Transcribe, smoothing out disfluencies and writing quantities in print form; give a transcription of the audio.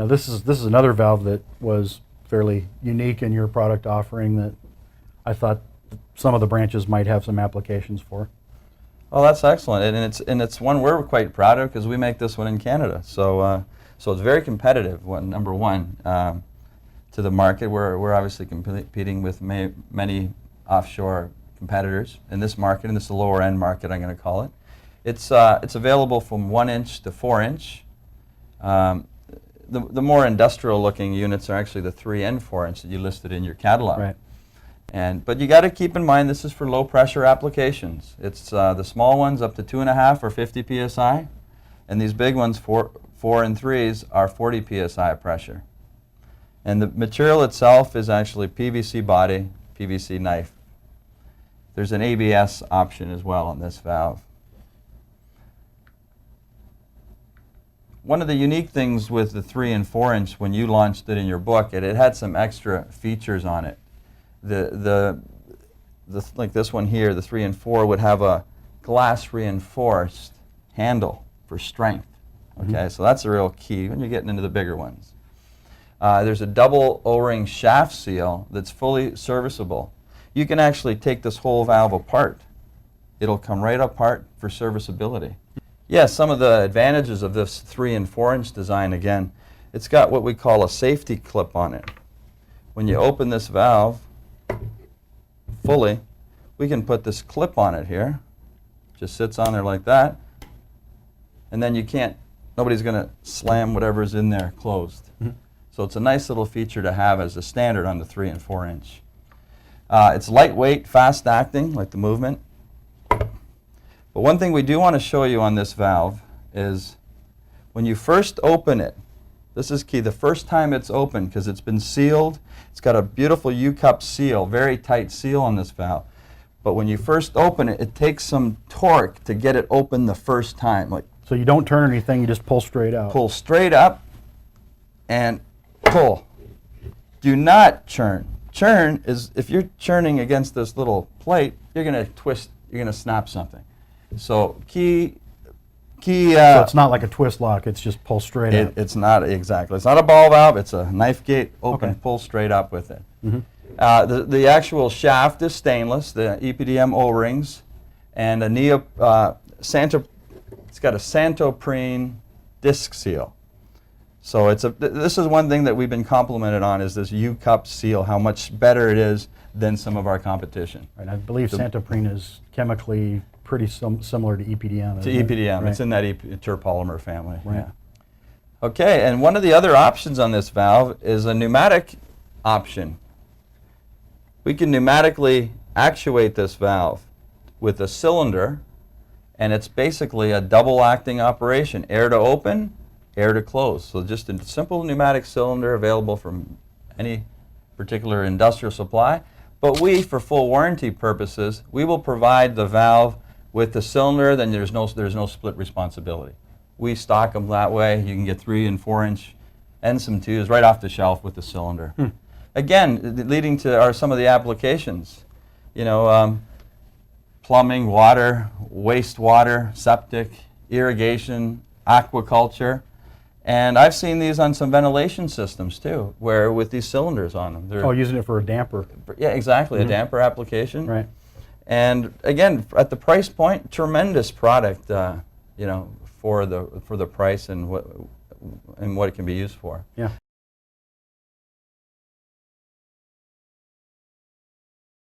this is another valve that was fairly unique in your product offering that I thought some of the branches might have some applications for. Oh, that's excellent, and it's one we're quite proud of because we make this one in Canada. So so it's very competitive. Number one, to the market, we're obviously competing with many offshore competitors in this market, and this is the lower end market, I'm going to call it. It's available from 1 inch to 4 inch. The more industrial looking units are actually the 3 and 4 inch that you listed in your catalog. Right. But you got to keep in mind this is for low pressure applications. It's the small ones up to 2.5 or 50 psi, and these big ones 4 and 3s are 40 psi pressure. And the material itself is actually PVC body, PVC knife. There's an ABS option as well on this valve. One of the unique things with the 3 and 4 inch when you launched it in your book, it had some extra features on it. Like this one here, the 3 and 4 would have a glass reinforced handle for strength. Okay, so that's a real key when you're getting into the bigger ones. There's a double O-ring shaft seal that's fully serviceable. You can actually take this whole valve apart. It'll come right apart for serviceability. Yes, some of the advantages of this 3 and 4 inch design, again, it's got what we call a safety clip on it. When you open this valve fully, we can put this clip on it here. Just sits on there like that. And then nobody's going to slam whatever's in there closed. So it's a nice little feature to have as a standard on the 3 and 4 inch. It's lightweight, fast acting, like the movement. But one thing we do want to show you on this valve is when you first open it, this is key, the first time it's open, because it's been sealed, it's got a beautiful U-cup seal, very tight seal on this valve. But when you first open it, it takes some torque to get it open the first time. So you don't turn anything, you just pull straight out. Pull straight up and pull. Do not churn. Churn is, if you're churning against this little plate, you're going to twist, you're going to snap something. So so it's not like a twist lock, it's just pull straight up. It's not, exactly. It's not a ball valve, it's a knife gate, open, Okay. pull straight up with it. The actual shaft is stainless, the EPDM O-rings, and it's got a Santoprene disc seal. So this is one thing that we've been complimented on, is this U-cup seal, how much better it is than some of our competition. Right, I believe Santoprene is chemically pretty similar to EPDM. To isn't it? EPDM, Right. it's in that terpolymer family. Right. Yeah. Okay, and one of the other options on this valve is a pneumatic option. We can pneumatically actuate this valve with a cylinder, and it's basically a double acting operation, air to open, air to close. So just a simple pneumatic cylinder available from any particular industrial supply. But we, for full warranty purposes, we will provide the valve with the cylinder, then there's no split responsibility. We stock them that way. You can get 3 and 4 inch and some 2s right off the shelf with the cylinder. Again, leading to some of the applications. Plumbing, water, wastewater, septic, irrigation, aquaculture. And I've seen these on some ventilation systems too, where with these cylinders on them. Oh, using it for a damper. Yeah, exactly, a damper application. Right. And again, at the price point, tremendous product, for the price and what it can be used for. Yeah.